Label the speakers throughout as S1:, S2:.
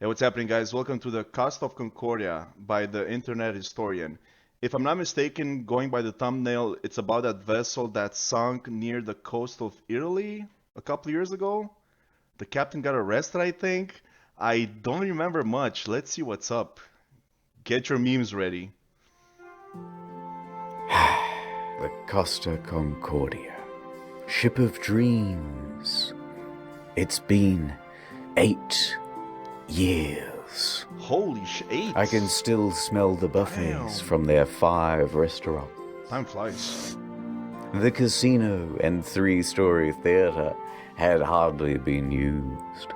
S1: Hey, what's happening, guys? Welcome to the Cost of Concordia by the Internet Historian. If I'm not mistaken, going by the thumbnail, it's about that vessel that sunk near the coast of Italy a couple years ago. The captain got arrested, I think. I don't remember much. Let's see what's up. Get your memes ready.
S2: The Costa Concordia, ship of dreams. It's been 8 years.
S1: Holy shit.
S2: I can still smell the buffets from their 5 restaurants.
S1: Time flies.
S2: The casino and 3-story theater had hardly been used.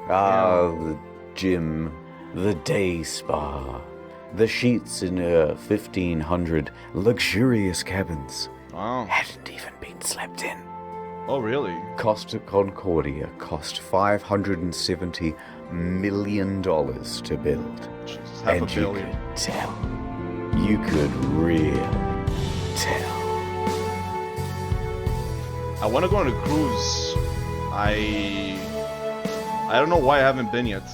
S2: The gym, the day spa, the sheets in her 1,500 luxurious cabins hadn't even been slept in.
S1: Oh, really?
S2: Costa Concordia cost $570 million to build.
S1: Jesus,
S2: And
S1: $500
S2: you
S1: million.
S2: could tell. You could really tell.
S1: I want to go on a cruise. I don't know why I haven't been yet.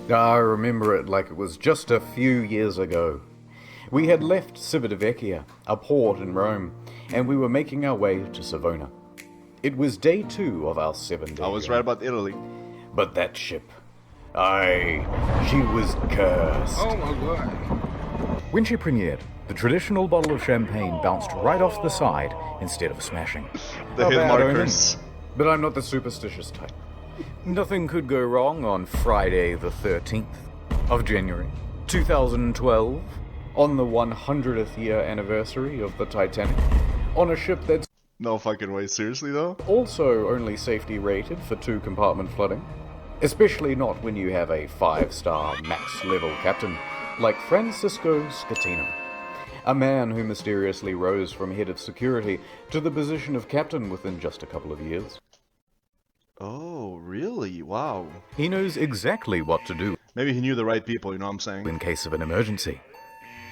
S2: I remember it like it was just a few years ago. We had left Civitavecchia, a port in Rome, and we were making our way to Savona. It was day 2 of our 7-day.
S1: I was right about Italy.
S2: But that ship, she was cursed.
S3: Oh my god.
S2: When she premiered, the traditional bottle of champagne bounced right off the side instead of smashing.
S1: The hit
S2: bad
S1: markers.
S2: omen. But I'm not the superstitious type. Nothing could go wrong on Friday the 13th of January, 2012, on the 100th year anniversary of the Titanic, on a ship that's
S1: No fucking way. Seriously, though?
S2: also only safety rated for 2-compartment flooding. Especially not when you have a 5-star max-level captain like Francisco Scatino, a man who mysteriously rose from head of security to the position of captain within just a couple of years.
S1: Oh, really? Wow.
S2: He knows exactly what to do
S1: Maybe he knew the right people, you know what I'm saying?
S2: in case of an emergency.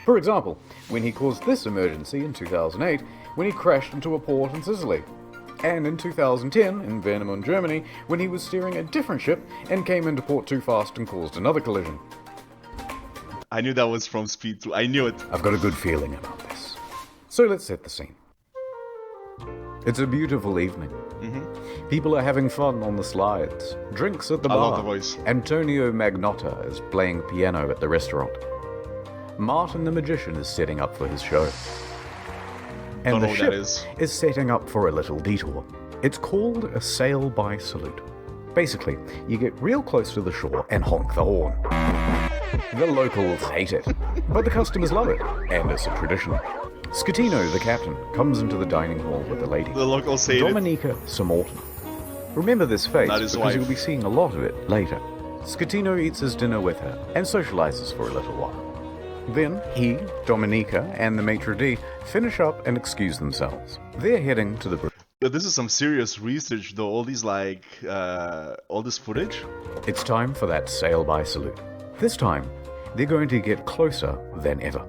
S2: For example, when he caused this emergency in 2008, when he crashed into a port in Sicily. And in 2010, in Warnemünde, Germany, when he was steering a different ship and came into port too fast and caused another collision.
S1: I knew that was from Speed 2. I knew it.
S2: I've got a good feeling about this. So let's set the scene. It's a beautiful evening. People are having fun on the slides, drinks at the
S1: I
S2: bar.
S1: love the voice.
S2: Antonio Magnotta is playing piano at the restaurant. Martin the magician is setting up for his show. And
S1: Don't know
S2: the
S1: what
S2: ship
S1: that is.
S2: setting up for a little detour. It's called a sail-by salute. Basically, you get real close to the shore and honk the horn. The locals hate it, but the customers love it, and it's a tradition. Scatino, the captain, comes into the dining hall with the lady,
S1: The locals say it.
S2: Dominica Samorton. Remember this face,
S1: Not his
S2: because
S1: wife.
S2: you'll be seeing a lot of it later. Scatino eats his dinner with her and socializes for a little while. Then he, Dominica, and the maitre d' finish up and excuse themselves. They're heading to the
S1: Yo, this is some serious research, though. All these, all this footage.
S2: It's time for that sail-by salute. This time, they're going to get closer than ever.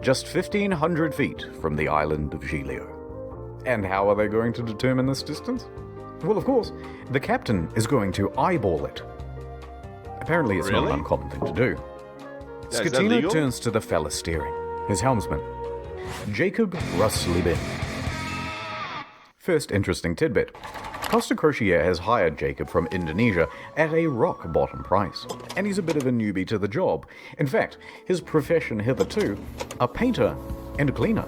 S2: Just 1,500 feet from the island of Giglio. And how are they going to determine this distance? Well, of course, the captain is going to eyeball it. Apparently it's not
S1: Really?
S2: an uncommon thing to do.
S1: Yeah, is that
S2: Scatino
S1: legal?
S2: turns to the fella steering, his helmsman, Jacob Ruslibin. First interesting tidbit. Costa Crociere has hired Jacob from Indonesia at a rock-bottom price, and he's a bit of a newbie to the job. In fact, his profession hitherto, a painter and a cleaner.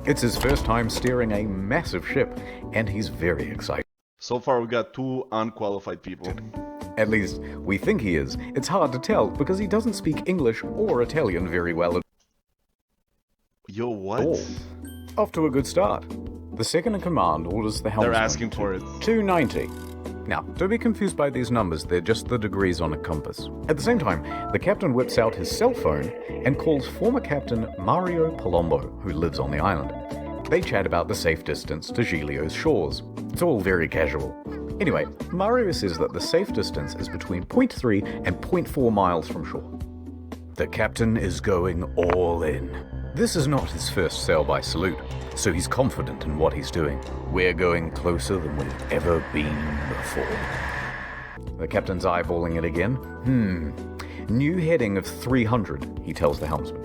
S2: It's his first time steering a massive ship, and he's very excited.
S1: So far, we got 2 unqualified people.
S2: At least, we think he is. It's hard to tell because he doesn't speak English or Italian very well at
S1: Yo, what?
S2: all. Off to a good start. The second-in-command orders the helmsman
S1: They're asking for it.
S2: 290. Now, don't be confused by these numbers, they're just the degrees on a compass. At the same time, the captain whips out his cell phone and calls former captain Mario Palombo, who lives on the island. They chat about the safe distance to Giglio's shores. It's all very casual. Anyway, Mario says that the safe distance is between 0.3 and 0.4 miles from shore. The captain is going all in. This is not his first sail-by salute, so he's confident in what he's doing. We're going closer than we've ever been before. The captain's eyeballing it again. New heading of 300, he tells the helmsman.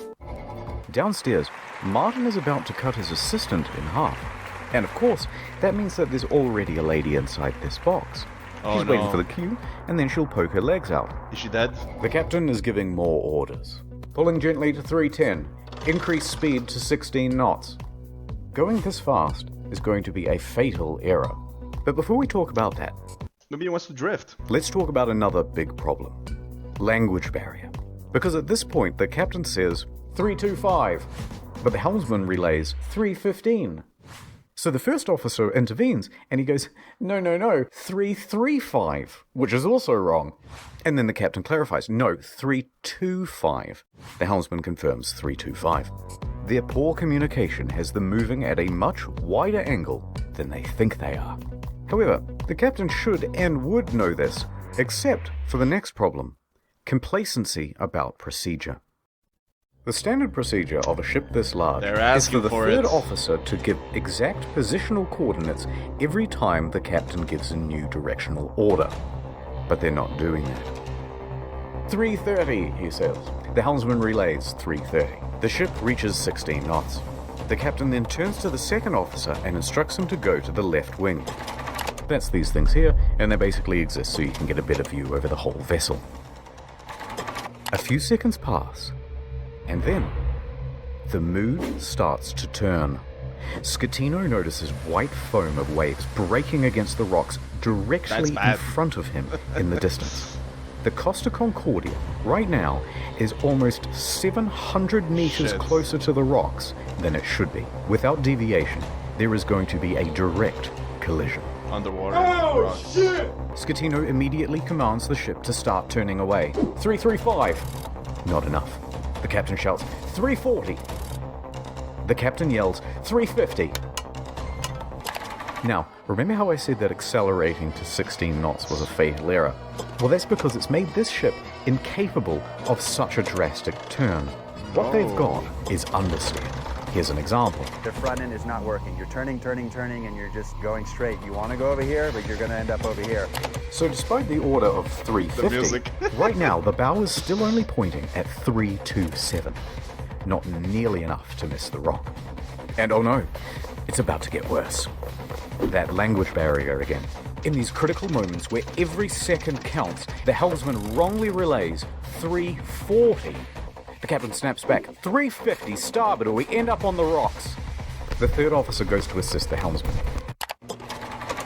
S2: Downstairs, Martin is about to cut his assistant in half. And of course, that means that there's already a lady inside this box.
S1: Oh,
S2: She's waiting for the cue, and then she'll poke her legs out.
S1: Is she dead?
S2: The captain is giving more orders. Pulling gently to 310. Increase speed to 16 knots. Going this fast is going to be a fatal error. But before we talk about that,
S1: Maybe he wants to drift.
S2: let's talk about another big problem. Language barrier. Because at this point, the captain says 325, but the helmsman relays 315. So the first officer intervenes, and he goes, no, 335, which is also wrong. And then the captain clarifies, no, 325. The helmsman confirms 325. Their poor communication has them moving at a much wider angle than they think they are. However, the captain should and would know this, except for the next problem, complacency about procedure. The standard procedure of a ship this large is for the third officer to give exact positional coordinates every time the captain gives a new directional order. But they're not doing that. 330, he says. The helmsman relays 330. The ship reaches 16 knots. The captain then turns to the second officer and instructs him to go to the left wing. That's these things here, and they basically exist so you can get a better view over the whole vessel. A few seconds pass, and then the mood starts to turn. Scatino notices white foam of waves breaking against the rocks directly in front of him in the distance. The Costa Concordia, right now, is almost 700 meters closer to the rocks than it should be. Without deviation, there is going to be a direct collision.
S1: Underwater.
S3: Oh, shit!
S2: Scatino immediately commands the ship to start turning away. 335. Not enough. The captain shouts, 340. The captain yells, 350. Now, remember how I said that accelerating to 16 knots was a fatal error? Well, that's because it's made this ship incapable of such a drastic turn. What they've got is understeer. Here's an example.
S4: The front end is not working. You're turning, and you're just going straight. You want to go over here, but you're going to end up over here.
S2: So despite the order of 350, right now the bow is still only pointing at 327. Not nearly enough to miss the rock. And oh no, it's about to get worse. That language barrier again. In these critical moments where every second counts, the helmsman wrongly relays 340. The captain snaps back, 350 starboard or we end up on the rocks. The third officer goes to assist the helmsman.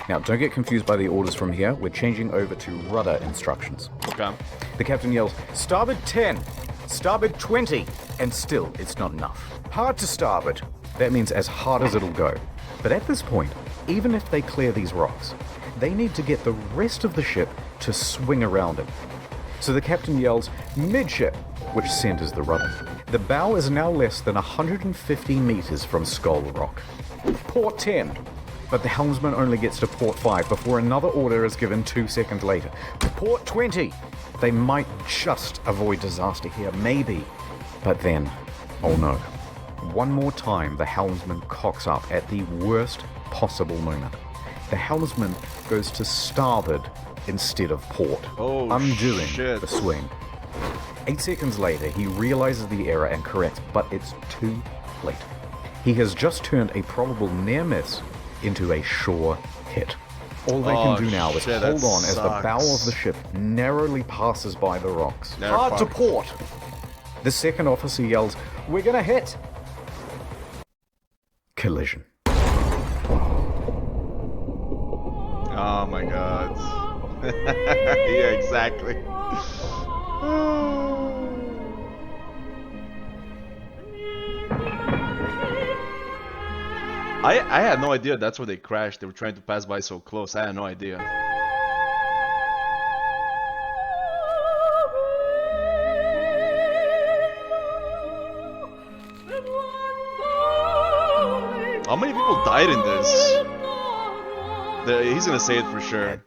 S2: Now, don't get confused by the orders from here. We're changing over to rudder instructions.
S1: Okay.
S2: The captain yells, starboard 10, starboard 20, and still it's not enough. Hard to starboard. That means as hard as it'll go. But at this point, even if they clear these rocks, they need to get the rest of the ship to swing around it. So the captain yells, midship, which centers the rudder. The bow is now less than 150 meters from Skull Rock. Port 10. But the helmsman only gets to port 5 before another order is given 2 seconds later. Port 20. They might just avoid disaster here, maybe. But then, oh no. One more time, the helmsman cocks up at the worst possible moment. The helmsman goes to starboard instead of port, undoing the swing. 8 seconds later, he realizes the error and corrects, but it's too late. He has just turned a probable near miss into a sure hit. All they can do now is hold on as the bow of the ship narrowly passes by the rocks. Hard to port! The second officer yells, we're gonna hit! Collision.
S1: Oh my god. Yeah, exactly. I had no idea that's where they crashed. They were trying to pass by so close. I had no idea. How many people died in this? He's gonna say it for sure.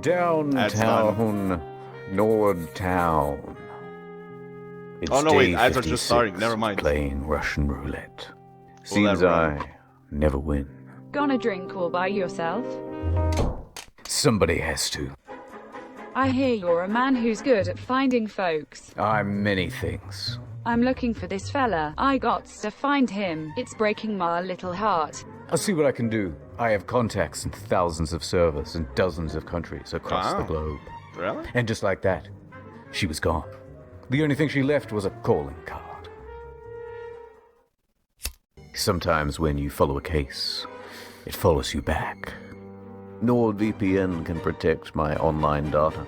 S2: Downtown, Nordtown. It's
S1: oh no, wait,
S2: day
S1: ads are just starting. Never mind.
S2: Playing Russian roulette. Seems I never win.
S5: Gonna drink all by yourself?
S2: Somebody has to.
S3: I hear you're a man who's good at finding folks.
S2: I'm many things.
S3: I'm looking for this fella. I gots to find him. It's breaking my little heart.
S2: I'll see what I can do. I have contacts in thousands of servers in dozens of countries across the globe.
S1: Really?
S2: And just like that, she was gone. The only thing she left was a calling card. Sometimes when you follow a case, it follows you back. NordVPN can protect my online data.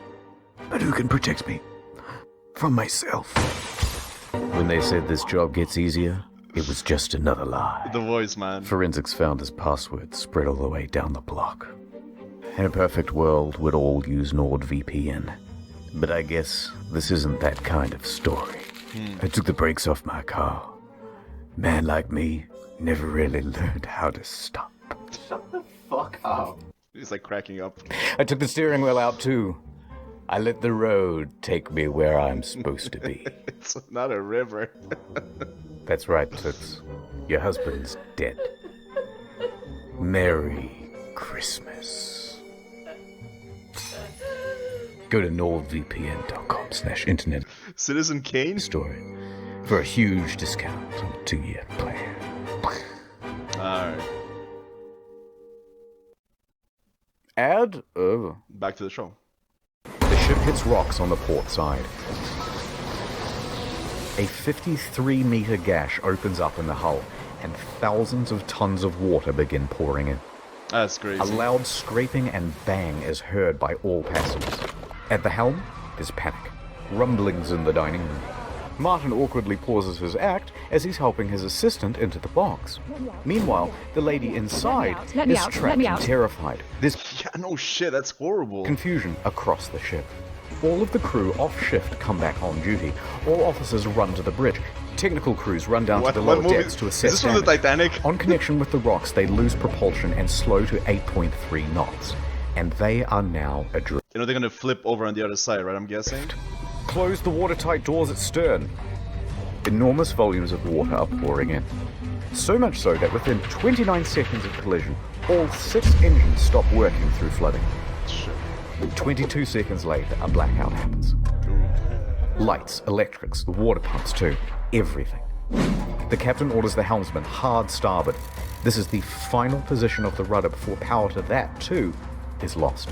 S2: But who can protect me from myself? When they said this job gets easier, it was just another lie.
S1: The voice, man.
S2: Forensics found his password spread all the way down the block. In a perfect world, we'd all use NordVPN. But I guess this isn't that kind of story. I took the brakes off my car. Man like me never really learned how to stop.
S5: Shut the fuck up.
S1: He's like cracking up.
S2: I took the steering wheel out too. I let the road take me where I'm supposed to be.
S1: It's not a river.
S2: That's right, Toots. Your husband's dead. Merry Christmas. Go to nordvpn.com/internet
S1: Citizen Kane?
S2: story for a huge discount on a 2-year plan.
S1: Alright.
S2: Add over.
S1: Back to the show.
S2: The ship hits rocks on the port side. A 53-meter gash opens up in the hull, and thousands of tons of water begin pouring in.
S1: That's crazy.
S2: A loud scraping and bang is heard by all passengers. At the helm, there's panic. Rumblings in the dining room. Martin awkwardly pauses his act as he's helping his assistant into the box. Meanwhile, the lady inside is trapped and terrified. There's
S1: Yeah, no shit, that's horrible.
S2: confusion across the ship. All of the crew off shift come back on duty. All officers run to the bridge. Technical crews run down to the lower decks to assess
S1: Is this from the
S2: damage.
S1: Titanic?
S2: On connection with the rocks, they lose propulsion and slow to 8.3 knots. And they are now adrift.
S1: You know they're gonna flip over on the other side, right? I'm guessing?
S2: Close the watertight doors at stern. Enormous volumes of water are pouring in. So much so that within 29 seconds of collision, all 6 engines stop working through flooding.
S1: Shit.
S2: 22 seconds later, a blackout happens. Lights, electrics, the water pumps too, everything. The captain orders the helmsman hard starboard. This is the final position of the rudder before power to that too is lost.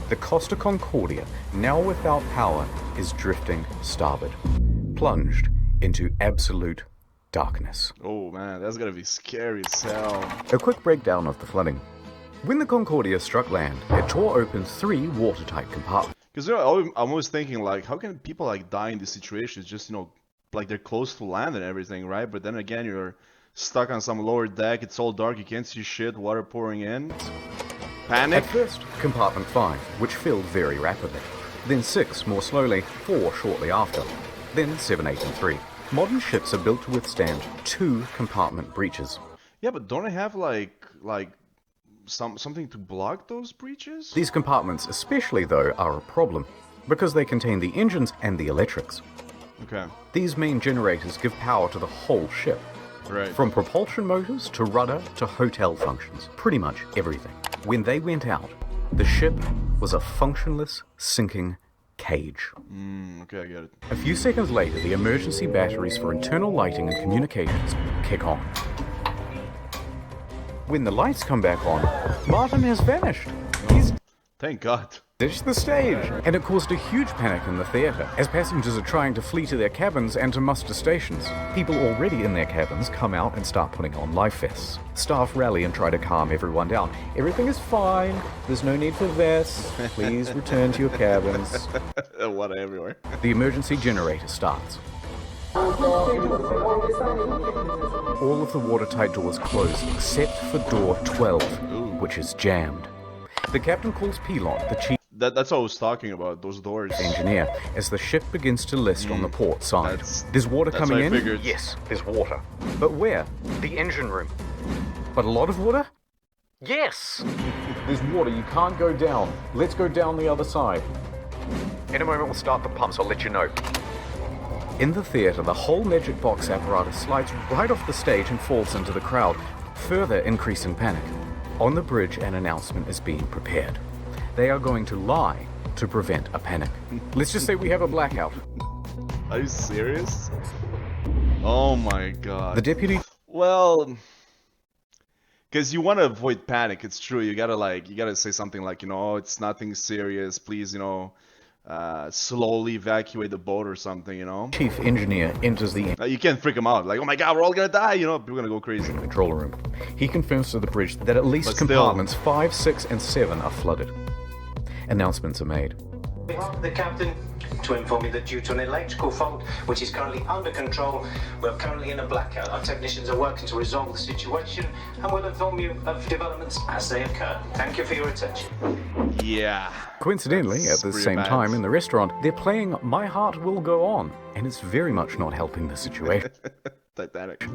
S2: The Costa Concordia, now without power, is drifting starboard, plunged into absolute darkness.
S1: Oh man, that's gonna be scary as hell.
S2: A quick breakdown of the flooding. When the Concordia struck land, it tore open 3 watertight compartments.
S1: Because I'm always thinking like, how can people like die in these situations? Just like they're close to land and everything, right? But then again, you're stuck on some lower deck. It's all dark. You can't see shit. Water pouring in. Panic.
S2: At first, compartment 5, which filled very rapidly. Then 6 more slowly, 4 shortly after. Then 7, 8, and 3. Modern ships are built to withstand 2 compartment breaches.
S1: Yeah, but don't I have like something to block those breaches?
S2: These compartments, especially though, are a problem because they contain the engines and the electrics.
S1: Okay.
S2: These main generators give power to the whole ship.
S1: Right.
S2: From propulsion motors to rudder to hotel functions, pretty much everything. When they went out, the ship was a functionless, sinking cage.
S1: Okay, I get it.
S2: A few seconds later, the emergency batteries for internal lighting and communications kick on. When the lights come back on, Martin has vanished. He's
S1: Thank God.
S2: ditched the stage, and it caused a huge panic in the theatre as passengers are trying to flee to their cabins and to muster stations. People already in their cabins come out and start putting on life vests. Staff rally and try to calm everyone down. Everything is fine. There's no need for vests. Please return to your cabins.
S1: Water everywhere.
S2: The emergency generator starts. All of the watertight doors close except for door 12, which is jammed. The captain calls Pilot, the chief
S1: That's what I was talking about. Those doors.
S2: engineer, as the ship begins to list on the port side. There's water
S1: that's
S2: coming
S1: what I
S2: in?
S1: figured.
S2: Yes, there's water. But where? The engine room. But a lot of water? Yes! There's water, you can't go down. Let's go down the other side. In a moment we'll start the pumps, I'll let you know. In the theatre, the whole magic box apparatus slides right off the stage and falls into the crowd, further increasing panic. On the bridge, an announcement is being prepared. They are going to lie to prevent a panic. Let's just say we have a blackout.
S1: Are you serious? Oh my god.
S2: The deputy...
S1: Well, because you want to avoid panic, it's true. You gotta say something like, oh, it's nothing serious. Please, slowly evacuate the boat or something,
S2: Chief engineer enters the
S1: You can't freak them out. Like, oh my god, we're all gonna die, people are gonna go crazy.
S2: control room. He confirms to the bridge that at least
S1: But still-
S2: compartments 5, 6, and 7 are flooded. Announcements are made.
S6: On behalf of the captain, to inform you that due to an electrical fault, which is currently under control, we're currently in a blackout. Our technicians are working to resolve the situation, and we'll inform you of developments as they occur. Thank you for your attention.
S1: Yeah.
S2: Coincidentally,
S1: That's
S2: at the
S1: pretty
S2: same
S1: bad.
S2: time in the restaurant, they're playing My Heart Will Go On, and it's very much not helping the situation.
S1: Titanic.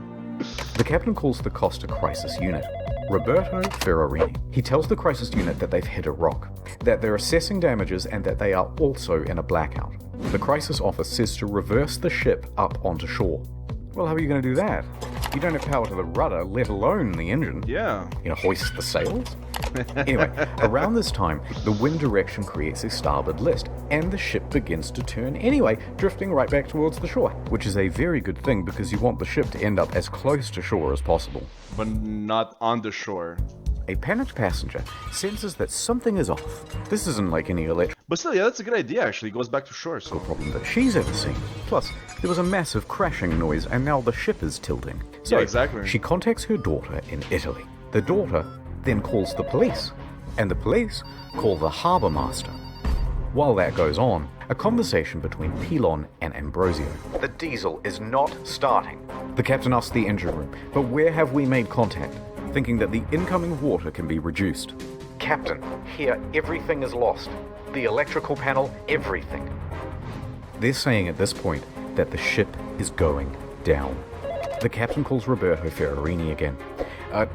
S2: The captain calls the Costa Crisis Unit. Roberto Ferrarini. He tells the crisis unit that they've hit a rock, that they're assessing damages, and that they are also in a blackout. The crisis office says to reverse the ship up onto shore. Well, how are you going to do that? You don't have power to the rudder, let alone the engine.
S1: Yeah.
S2: Hoist the sails? Anyway, around this time, the wind direction creates a starboard list, and the ship begins to turn anyway, drifting right back towards the shore, which is a very good thing because you want the ship to end up as close to shore as possible.
S1: But not on the shore.
S2: A panicked passenger senses that something is off. This isn't like any electrical
S1: But still, yeah, that's a good idea, actually. It goes back to shore, so...
S2: problem that she's ever seen. Plus, there was a massive crashing noise, and now the ship is tilting. So,
S1: Yeah, exactly.
S2: she contacts her daughter in Italy. The daughter then calls the police, and the police call the harbour master. While that goes on, a conversation between Pilon and Ambrosio. The diesel is not starting. The captain asks the engine room, but where have we made contact? Thinking that the incoming water can be reduced. Captain, here everything is lost. The electrical panel, everything. They're saying at this point that the ship is going down. The captain calls Roberto Ferrarini again.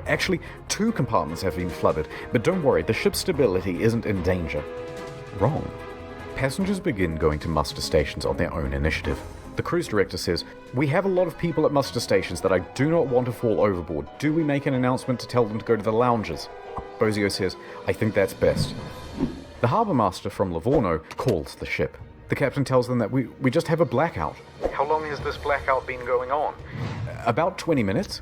S2: Actually, 2 compartments have been flooded, but don't worry, the ship's stability isn't in danger. Wrong. Passengers begin going to muster stations on their own initiative. The cruise director says, "We have a lot of people at muster stations that I do not want to fall overboard. Do we make an announcement to tell them to go to the lounges?" Bozio says, "I think that's best." The harbour master from Livorno calls the ship. The captain tells them that we just have a blackout. How long has this blackout been going on? About 20 minutes.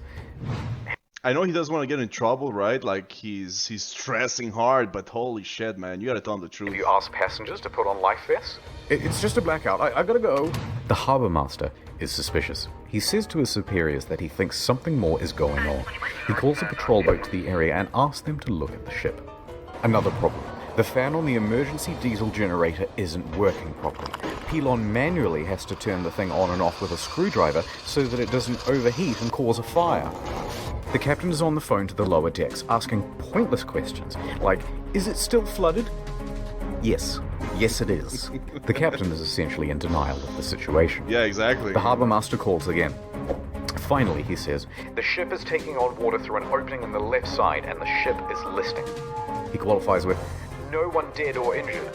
S1: I know he doesn't want to get in trouble, right? Like, he's stressing hard, but holy shit, man. You gotta tell him the truth.
S2: Have you asked passengers to put on life vests? It's just a blackout. I gotta go. The harbour master is suspicious. He says to his superiors that he thinks something more is going on. He calls a patrol boat to the area and asks them to look at the ship. Another problem. The fan on the emergency diesel generator isn't working properly. Pilon manually has to turn the thing on and off with a screwdriver so that it doesn't overheat and cause a fire. The captain is on the phone to the lower decks, asking pointless questions, like, is it still flooded? Yes. Yes, it is. The captain is essentially in denial of the situation.
S1: Yeah, exactly.
S2: The harbour master calls again. Finally, he says, the ship is taking on water through an opening in the left side and the ship is listing. He qualifies with, no one dead or injured.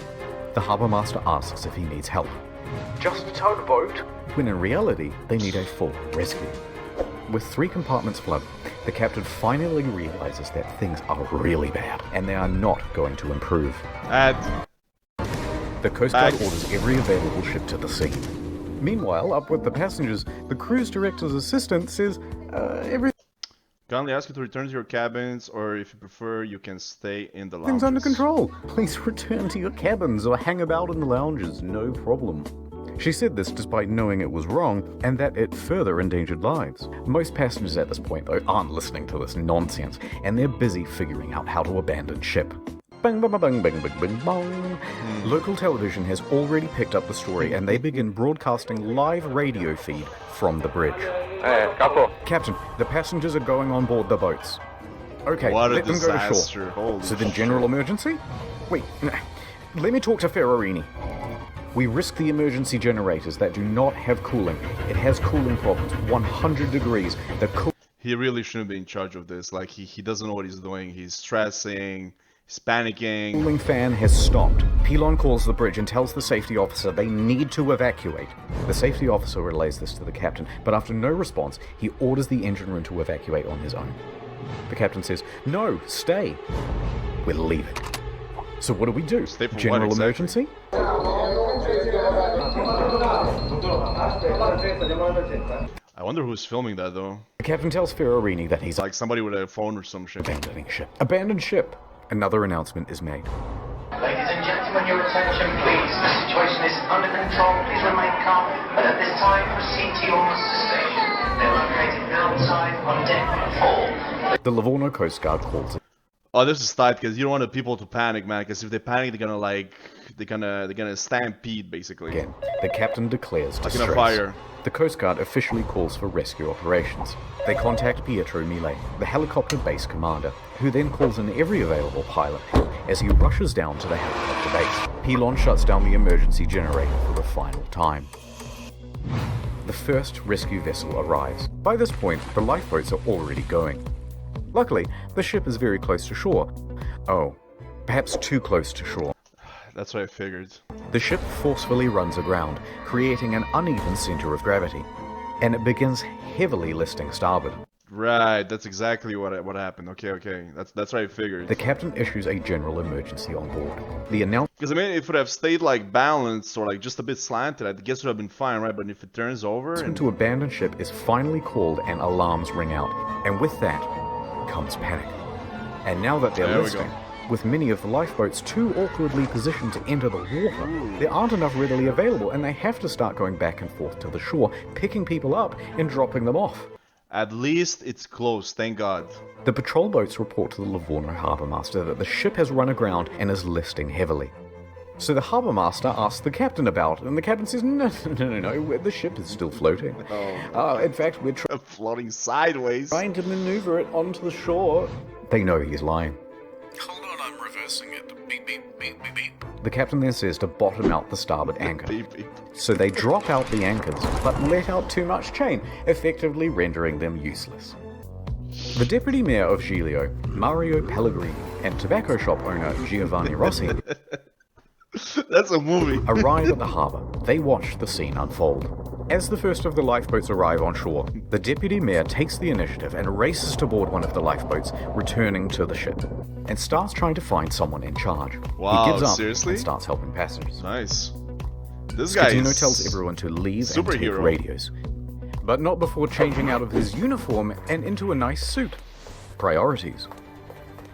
S2: The harbour master asks if he needs help. Just a tugboat? When in reality, they need a full rescue. With 3 compartments flooded, the captain finally realizes that things are really bad, and they are not going to improve. The Coast Guard orders every available ship to the sea. Meanwhile, up with the passengers, the cruise director's assistant says, everything's
S1: Kindly ask you to return to your cabins, or if you prefer, you can stay in the lounges.
S2: under control. Please return to your cabins or hang about in the lounges, no problem. She said this despite knowing it was wrong, and that it further endangered lives. Most passengers at this point, though, aren't listening to this nonsense, and they're busy figuring out how to abandon ship. Bang, bang, bang, bang, bang, bang, bang. Local television has already picked up the story, and they begin broadcasting live radio feed from the bridge. Captain, the passengers are going on board the boats. Okay,
S1: What a
S2: let them go to
S1: disaster.
S2: shore.
S1: Holy
S2: So then general emergency? Wait, let me talk to Ferrarini. We risk the emergency generators that do not have cooling. It has cooling problems, 100 degrees. The
S1: He really shouldn't be in charge of this. Like, he doesn't know what he's doing. He's stressing. He's panicking.
S2: cooling fan has stopped. Pilon calls the bridge and tells the safety officer they need to evacuate. The safety officer relays this to the captain, but after no response, he orders the engine room to evacuate on his own. The captain says, no, stay. We're leaving. So what do we do?
S1: Stay for what
S2: General
S1: exactly?
S2: emergency?
S1: I wonder who's filming that though.
S2: The captain tells Ferrarini that he's
S1: It's like somebody with a phone or some shit.
S2: abandoning ship. Abandoned ship. Another announcement is made.
S6: Ladies and gentlemen, your attention please. The situation is under control. Please remain calm. But at this time, proceed to your muster station. They're located outside on deck 4.
S2: The Livorno Coast Guard calls it.
S1: Oh, this is tight because you don't want the people to panic, man. Because if they panic, they're gonna stampede basically.
S2: Again, the captain declares
S1: Like
S2: distress.
S1: in a fire.
S2: The Coast Guard officially calls for rescue operations. They contact Pietro Mille, the helicopter base commander, who then calls in every available pilot as he rushes down to the helicopter base. Pilon shuts down the emergency generator for the final time. The first rescue vessel arrives. By this point, the lifeboats are already going. Luckily, the ship is very close to shore. Oh, perhaps too close to shore.
S1: That's what I figured.
S2: The ship forcefully runs aground, creating an uneven center of gravity, and it begins heavily listing starboard.
S1: Right, that's exactly what happened. Okay. That's what I figured.
S2: The captain issues a general emergency on board. The announcement
S1: Because I mean, if it would have stayed like balanced or like just a bit slanted, I guess it would have been fine, right? But if it turns over and
S2: to abandon ship is finally called and alarms ring out, and with that comes panic. And now that they're
S1: There we
S2: listing,
S1: go.
S2: with many of the lifeboats too awkwardly positioned to enter the water, there aren't enough readily available, and they have to start going back and forth to the shore, picking people up and dropping them off.
S1: at least it's close, thank God.
S2: The patrol boats report to the Livorno harbour master that the ship has run aground and is listing heavily. So the harbour master asks the captain about it, and the captain says, no, the ship is still floating. In fact, we're
S1: Floating sideways.
S2: trying to maneuver it onto the shore. They know he's lying. Hold on, I'm reversing it. Beep, beep, beep, beep, beep. The captain then says to bottom out the starboard anchor.
S1: Beep, beep.
S2: So they drop out the anchors, but let out too much chain, effectively rendering them useless. The deputy mayor of Giglio, Mario Pellegrini, and tobacco shop owner Giovanni Rossi
S1: That's a movie.
S2: arrive at the harbour. They watch the scene unfold. As the first of the lifeboats arrive on shore, the deputy mayor takes the initiative and races to board one of the lifeboats, returning to the ship, and starts trying to find someone in charge.
S1: Wow,
S2: he gives up
S1: seriously?
S2: and starts helping passengers.
S1: Nice. This guy
S2: Scatino
S1: is
S2: tells everyone to leave and take
S1: superhero.
S2: radios, but not before changing out of his uniform and into a nice suit. Priorities.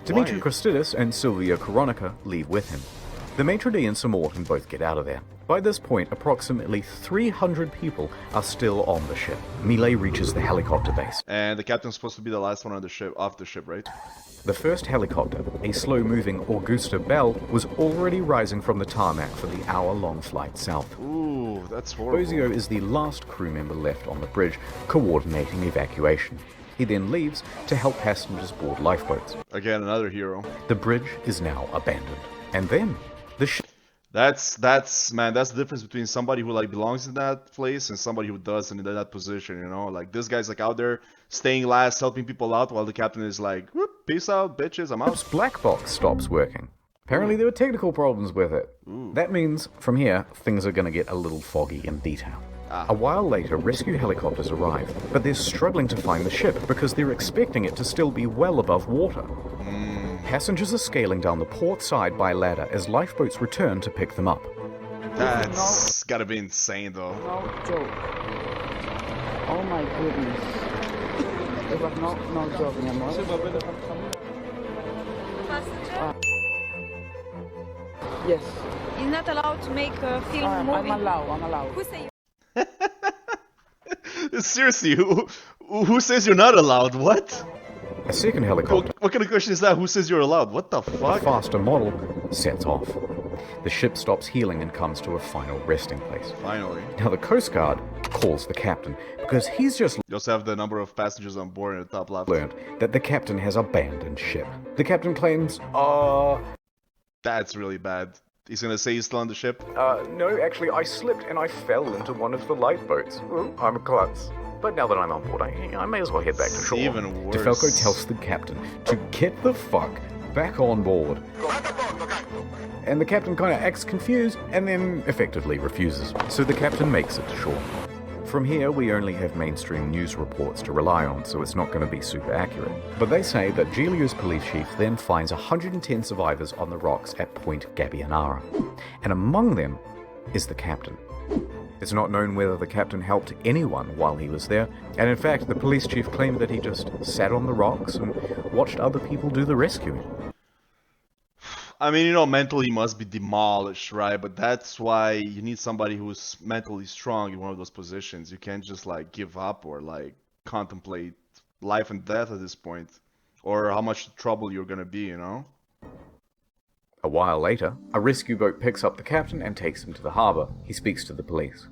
S2: Dimitri Christidis and Silvia Coronica leave with him. The maitre d' and Sir Morton both get out of there. By this point, approximately 300 people are still on the ship. Millet reaches the helicopter base.
S1: And the captain's supposed to be the last one on the ship, off the ship, right?
S2: The first helicopter, a slow-moving Augusta Bell, was already rising from the tarmac for the hour-long flight south.
S1: Ooh, that's horrible.
S2: Bozio is the last crew member left on the bridge, coordinating evacuation. He then leaves to help passengers board lifeboats.
S1: Again, another hero.
S2: The bridge is now abandoned. And then, the ship...
S1: That's the difference between somebody who like belongs in that place and somebody who doesn't in that position, you know? Like this guy's like out there staying last, helping people out, while the captain is like, whoop, peace out, bitches, I'm out.
S2: black box stops working. Apparently there were technical problems with it. That means, from here, things are going to get a little foggy in detail. A while later, rescue helicopters arrive, but they're struggling to find the ship because they're expecting it to still be well above water. Passengers are scaling down the port side by ladder as lifeboats return to pick them up.
S1: That's gotta be insane though.
S7: No joke. Oh my goodness. It was no joking, amor. Yes.
S8: You're not allowed to make a film
S7: I'm
S8: movie.
S7: allowed.
S8: Who say
S1: Seriously, who says you're not allowed? What?
S2: A second helicopter,
S1: What kind of question is that? Who says you're allowed? What the
S2: a
S1: fuck?
S2: faster model, sets off. The ship stops healing and comes to a final resting place.
S1: Finally.
S2: Now the Coast Guard calls the captain because he's just
S1: You also have the number of passengers on board in the top left.
S2: learned that the captain has abandoned ship. The captain claims,
S1: That's really bad. He's gonna say he's still on the ship?
S2: no, actually I slipped and I fell into one of the lifeboats. I'm a klutz. But now that I'm on board, I may as well head back to shore.
S1: Even worse.
S2: DeFalco tells the captain to get the fuck back on board. And the captain kind of acts confused and then effectively refuses. So the captain makes it to shore. From here, we only have mainstream news reports to rely on, so it's not going to be super accurate. But they say that Giglio's police chief then finds 110 survivors on the rocks at Point Gabbianara, and among them is the captain. It's not known whether the captain helped anyone while he was there, and in fact, the police chief claimed that he just sat on the rocks and watched other people do the rescuing.
S1: I mean, mentally must be demolished, right? But that's why you need somebody who's mentally strong in one of those positions. You can't just, give up or, contemplate life and death at this point. Or how much trouble you're gonna be,
S2: A while later, a rescue boat picks up the captain and takes him to the harbour. He speaks to the police.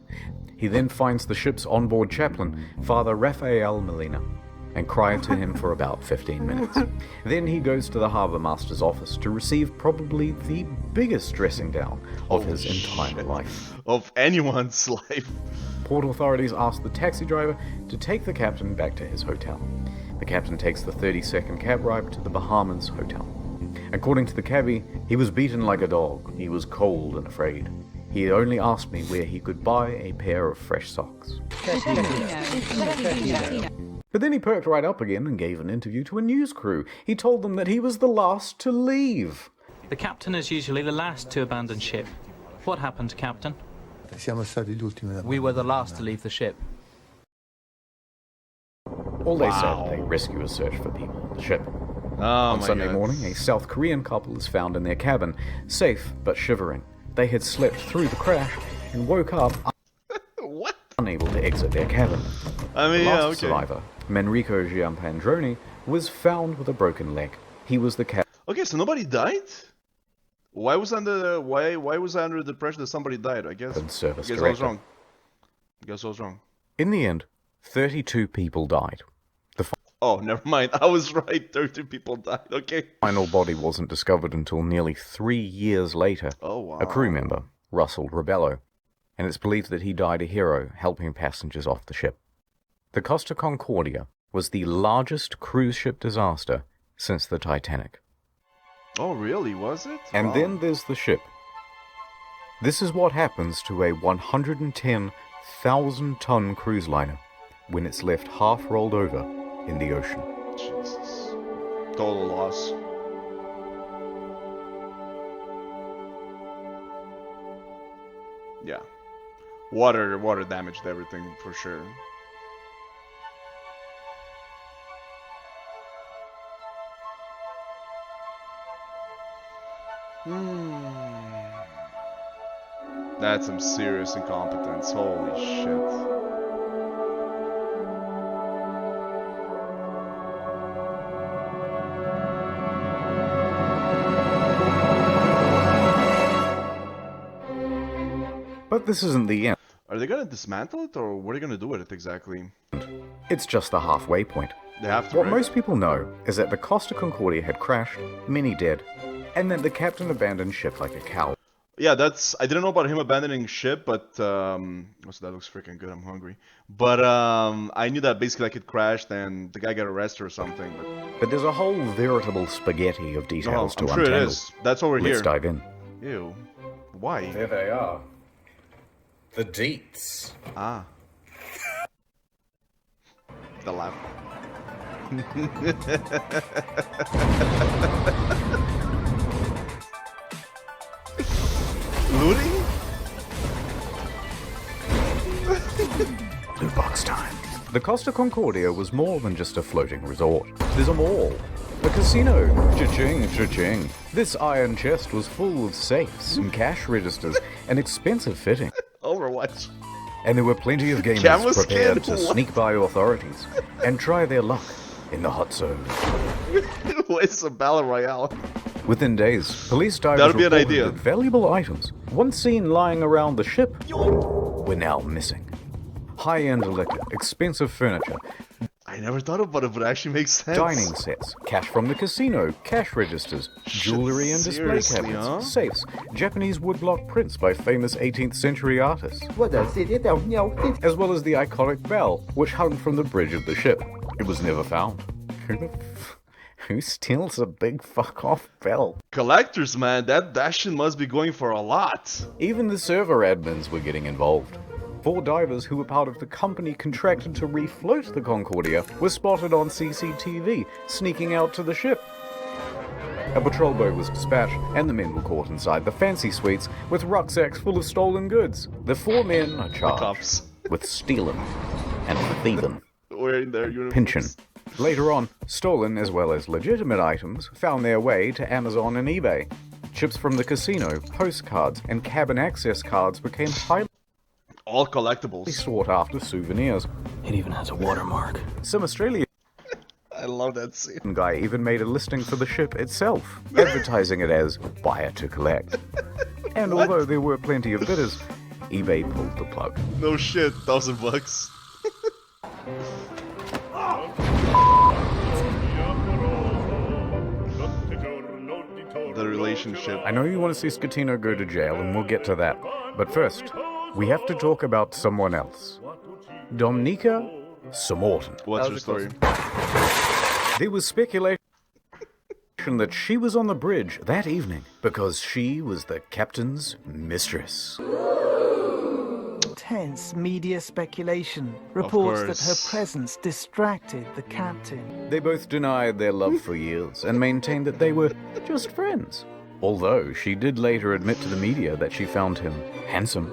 S2: He then finds the ship's onboard chaplain, Father Rafael Molina, and cried to him for about 15 minutes. Then he goes to the harbour master's office to receive probably the biggest dressing down of his entire life.
S1: Of anyone's life.
S2: Port authorities ask the taxi driver to take the captain back to his hotel. The captain takes the 30-second cab ride to the Bahamas hotel. According to the cabbie, he was beaten like a dog. He was cold and afraid. He only asked me where he could buy a pair of fresh socks. But then he perked right up again and gave an interview to a news crew. He told them that he was the last to leave.
S9: The captain is usually the last to abandon ship. What happened, Captain?
S10: We were the last to leave the ship.
S2: All day Saturday, rescuers search for people on the ship.
S1: On
S2: Sunday morning, a South Korean couple is found in their cabin, safe but shivering. They had slept through the crash and woke up
S1: what?
S2: Unable to exit their cabin.
S1: I mean,
S2: the last survivor, Manrico Giampandroni, was found with a broken leg. He was the captain.
S1: Okay, so nobody died? Why was I under the impression that somebody died? I guess I was wrong.
S2: In the end, 32 people died.
S1: Oh, never mind. I was right. 32 people died. Okay.
S2: The final body wasn't discovered until nearly 3 years later.
S1: Oh, wow.
S2: A crew member, Russell Rebello, and it's believed that he died a hero helping passengers off the ship. The Costa Concordia was the largest cruise ship disaster since the Titanic.
S1: Oh, really? Was it?
S2: And then there's the ship. This is what happens to a 110,000-ton cruise liner when it's left half rolled over in the ocean.
S1: Jesus. Total loss. Yeah. Water damaged everything for sure. That's some serious incompetence. Holy shit.
S2: But this isn't the end.
S1: Are they gonna dismantle it, or what are they gonna do with it exactly?
S2: It's just the halfway point.
S1: They have to.
S2: What most people know is that the Costa Concordia had crashed, many dead, and that the captain abandoned ship like a coward.
S1: Yeah, I didn't know about him abandoning ship, but that looks freaking good. I'm hungry. But I knew that basically it crashed and the guy got arrested or something.
S2: But there's a whole veritable spaghetti of details to
S1: I'm sure
S2: untangle.
S1: it is. That's over here.
S2: Let's dive in.
S1: Ew. Why?
S2: There they are. The deets.
S1: Ah. The laugh. Looting?
S2: Loot box time. The Costa Concordia was more than just a floating resort. There's a mall, a casino, cha-ching, cha-ching. This iron chest was full of safes and cash registers and expensive fitting.
S1: Overwatch.
S2: And there were plenty of gamers prepared to sneak by authorities and try their luck in the hot zone.
S1: It's a battle royale.
S2: Within days, police divers reported
S1: idea.
S2: that valuable items, once seen lying around the ship, were now missing. High-end liquor, expensive furniture.
S1: I never thought about it, but it actually makes sense.
S2: Dining sets, cash from the casino, cash registers, jewelry and display cabinets, safes, Japanese woodblock prints by famous 18th century artists, as well as the iconic bell, which hung from the bridge of the ship. It was never found. Who steals a big fuck-off bell?
S1: Collectors, man, that shit must be going for a lot.
S2: Even the server admins were getting involved. 4 divers who were part of the company contracted to refloat the Concordia were spotted on CCTV, sneaking out to the ship. A patrol boat was dispatched, and the men were caught inside the fancy suites with rucksacks full of stolen goods. The 4 men are charged with stealing and thieving.
S1: Wearing their uniforms.
S2: Pinchin'. Later on, stolen as well as legitimate items found their way to Amazon and eBay. Chips from the casino, postcards, and cabin access cards became highly
S1: all collectibles
S2: sought after souvenirs.
S10: It even has a watermark.
S2: Some Australian
S1: I love that scene.
S2: Guy even made a listing for the ship itself, advertising it as buyer to collect. And although there were plenty of bidders, eBay pulled the plug.
S1: No shit, $1,000. The relationship.
S2: I know you want to see Scatino go to jail, and we'll get to that. But first, we have to talk about someone else. Domnica Samorton.
S1: What's your story?
S2: There was speculation that she was on the bridge that evening because she was the captain's mistress.
S11: Intense media speculation reports that her presence distracted the captain.
S2: They both denied their love for years and maintained that they were just friends. Although she did later admit to the media that she found him handsome.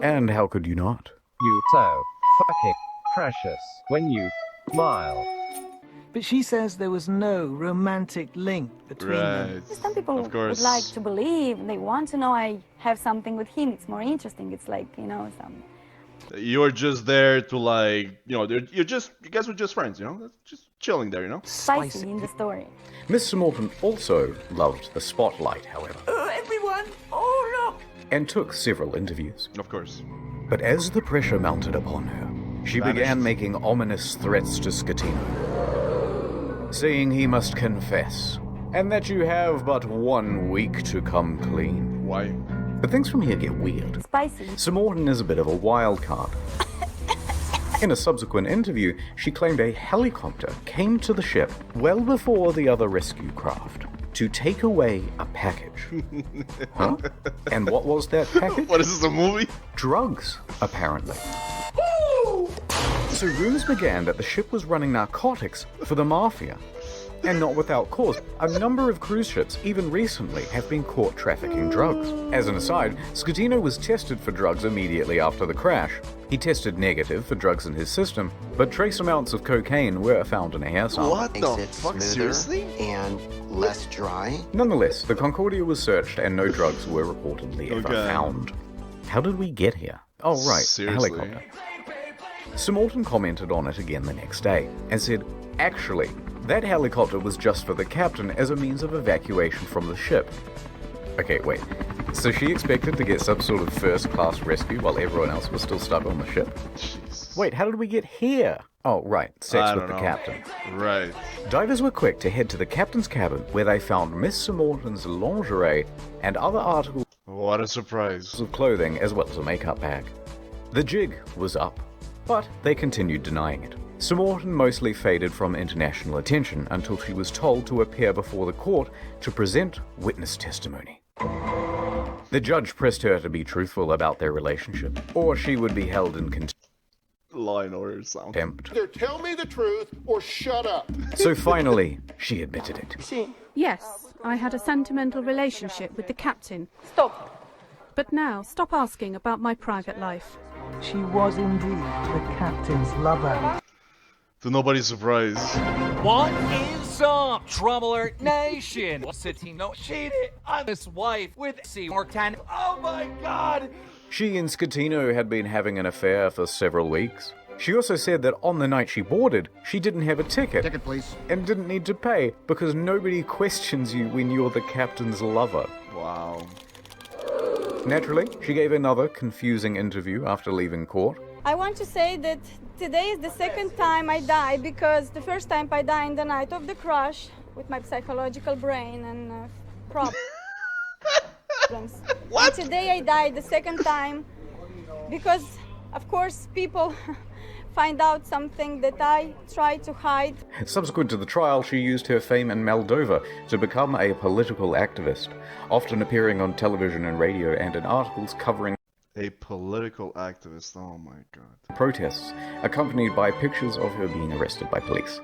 S2: And how could you not?
S12: You so fucking precious when you smile.
S11: But she says there was no romantic link between them.
S8: Some people would like to believe, they want to know I have something with him. It's more interesting. It's like, you know, some...
S1: You're just there to like, you know, you guys were just friends, you know? Just chilling there, you know?
S8: Spicy in the story.
S2: Miss Samorton also loved the spotlight, however.
S11: Everyone, oh look!
S2: And took several interviews.
S1: Of course.
S2: But as the pressure mounted upon her, she began making ominous threats to Scatino, saying he must confess, and that you have but 1 week to come clean.
S1: Why?
S2: But things from here get weird.
S8: Spicy.
S2: Samorton is a bit of a wild card. In a subsequent interview, she claimed a helicopter came to the ship well before the other rescue craft to take away a package. Huh? And what was that package?
S1: What is this, a movie?
S2: Drugs, apparently. So rumors began that the ship was running narcotics for the mafia. And not without cause. A number of cruise ships, even recently, have been caught trafficking drugs. As an aside, Scatino was tested for drugs immediately after the crash. He tested negative for drugs in his system, but trace amounts of cocaine were found in a hair sample.
S1: What the fuck? Seriously?
S13: And less dry.
S2: Nonetheless, the Concordia was searched and no drugs were reportedly ever found. How did we get here? Oh right,
S1: Seriously?
S2: a helicopter. Samorton commented on it again the next day and said, actually, that helicopter was just for the captain as a means of evacuation from the ship. Okay, wait. So she expected to get some sort of first-class rescue while everyone else was still stuck on the ship?
S1: Jesus.
S2: Wait, how did we get here? Oh, right. Sex with the captain.
S1: Right.
S2: Divers were quick to head to the captain's cabin where they found Miss Samorton's lingerie and other articles
S1: What a surprise.
S2: of clothing as well as a makeup bag. The jig was up, but they continued denying it. Samorton mostly faded from international attention until she was told to appear before the court to present witness testimony. The judge pressed her to be truthful about their relationship, or she would be held in
S1: Law and order sound.
S2: contempt.
S14: Either tell me the truth or shut up.
S2: So finally, she admitted it.
S15: Yes, I had a sentimental relationship with the captain.
S8: Stop.
S15: But now, stop asking about my private life.
S11: She was indeed the captain's lover.
S1: To nobody's surprise.
S16: What is up, Troubler Nation? Scatino cheated on his wife with Seymour Tan. Oh my god!
S2: She and Scatino had been having an affair for several weeks. She also said that on the night she boarded, she didn't have a ticket.
S14: Ticket, please.
S2: And didn't need to pay because nobody questions you when you're the captain's lover.
S1: Wow.
S2: Naturally, she gave another confusing interview after leaving court.
S8: I want to say that today is the second time I die, because the first time I died in the night of the crash with my psychological brain and problems.
S1: What?
S8: And today I died the second time because, of course, people find out something that I try to hide.
S2: Subsequent to the trial, she used her fame in Moldova to become a political activist, often appearing on television and radio and in articles covering
S1: A political activist. Oh my god.
S2: Protests, accompanied by pictures of her being arrested by police.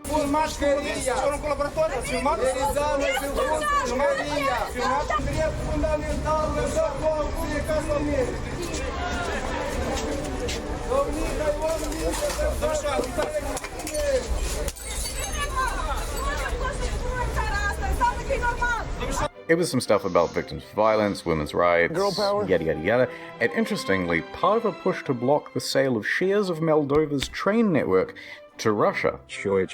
S2: It was some stuff about victims of violence, women's rights,
S14: Girl power.
S2: yada yada yada. And interestingly, part of a push to block the sale of shares of Moldova's train network to Russia.
S14: Sure.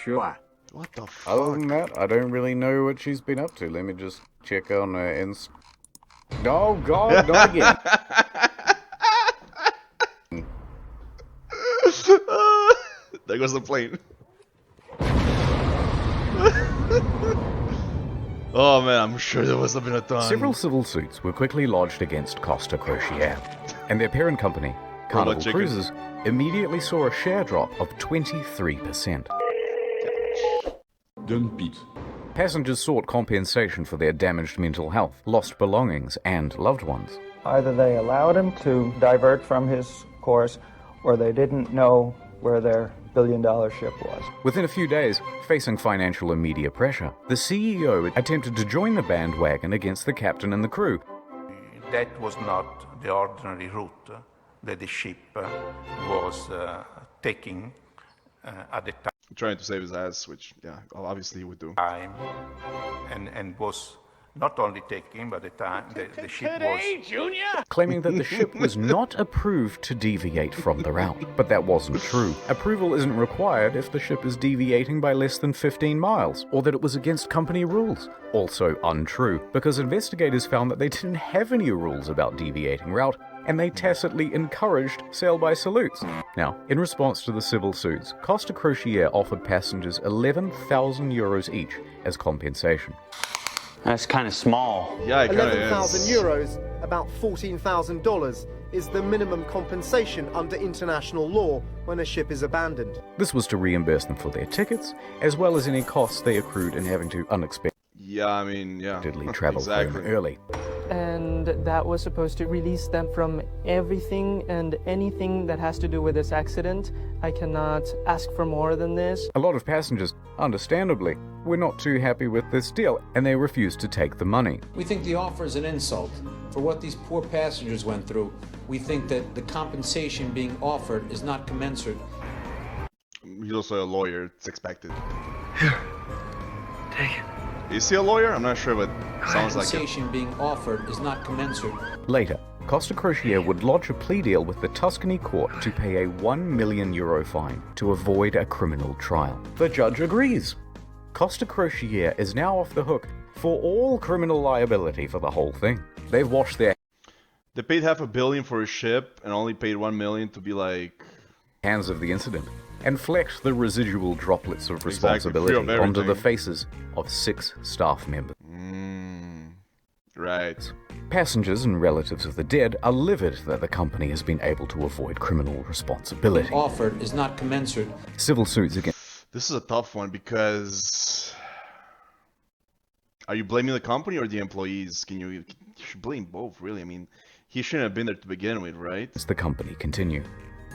S1: What the fuck?
S2: Other than that, I don't really know what she's been up to. Let me just check on her Oh god, not again.
S1: There goes the plane. Oh man, I'm sure there must have been a ton.
S2: Several civil suits were quickly lodged against Costa Crociere, and their parent company, Carnival Cruises, immediately saw a share drop of 23%. Passengers sought compensation for their damaged mental health, lost belongings, and loved ones.
S17: Either they allowed him to divert from his course, or they didn't know where their billion-dollar ship was.
S2: Within a few days, facing financial and media pressure, the CEO attempted to join the bandwagon against the captain and the crew.
S18: That was not the ordinary route that the ship was taking at the time.
S1: Trying to save his ass, which, yeah, obviously he would do.
S18: And was not only taking, but the time the ship was...
S2: Claiming that the ship was not approved to deviate from the route. But that wasn't true. Approval isn't required if the ship is deviating by less than 15 miles, or that it was against company rules. Also untrue, because investigators found that they didn't have any rules about deviating route, and they tacitly encouraged sail-by salutes. Now, in response to the civil suits, Costa Crociere offered passengers 11,000 euros each as compensation.
S19: That's kind of small.
S1: Yeah, it kind of
S20: 11,000
S1: is.
S20: euros, about $14,000, is the minimum compensation under international law when a ship is abandoned.
S2: This was to reimburse them for their tickets, as well as any costs they accrued in having to unexpectedly
S1: Yeah, I mean, yeah.
S2: travel home early.
S21: And that was supposed to release them from everything and anything that has to do with this accident. I cannot ask for more than this.
S2: A lot of passengers, understandably, were not too happy with this deal, and they refused to take the money.
S22: We think the offer is an insult. For what these poor passengers went through, we think that the compensation being offered is not commensurate.
S1: He's also a lawyer, it's expected.
S22: Here, take it.
S1: Is he a lawyer? I'm not sure, but sounds like it.
S22: Compensation being offered is not commensurate.
S2: Later, Costa Crociere would lodge a plea deal with the Tuscany court to pay a €1 million fine to avoid a criminal trial. The judge agrees. Costa Crociere is now off the hook for all criminal liability for the whole thing. They've washed their
S1: They paid $500 million for a ship and only paid $1 million to be like...
S2: hands of the incident, and flecked the residual droplets of
S1: Exactly,
S2: responsibility
S1: free of
S2: onto the
S1: everything.
S2: faces of 6 staff members.
S1: Right.
S2: Passengers and relatives of the dead are livid that the company has been able to avoid criminal responsibility.
S22: Offered is not commensurate.
S2: Civil suits against...
S1: This is a tough one because... Are you blaming the company or the employees? You should blame both, really. I mean, he shouldn't have been there to begin with, right?
S2: The company continue.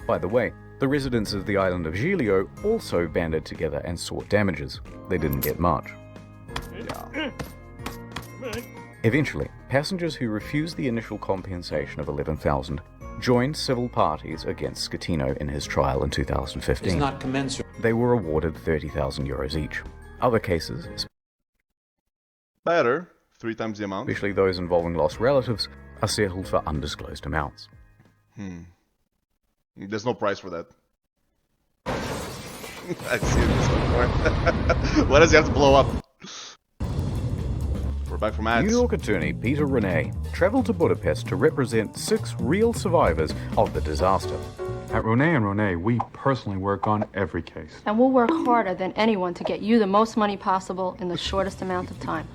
S2: By the way, the residents of the island of Giglio also banded together and sought damages. They didn't get much. Eventually, passengers who refused the initial compensation of $11,000 joined civil parties against Schettino in his trial in 2015.
S22: It's not commensurate.
S2: They were awarded €30,000 each. Other cases,
S1: Better. 3 times the amount.
S2: especially those involving lost relatives, are settled for undisclosed amounts.
S1: There's no price for that. I've seen this before. Why does he have to blow up? We're back from ads.
S2: New York attorney Peter Rene traveled to Budapest to represent 6 real survivors of the disaster.
S23: At Rene & we personally work on every case.
S24: And we'll work harder than anyone to get you the most money possible in the shortest amount of time.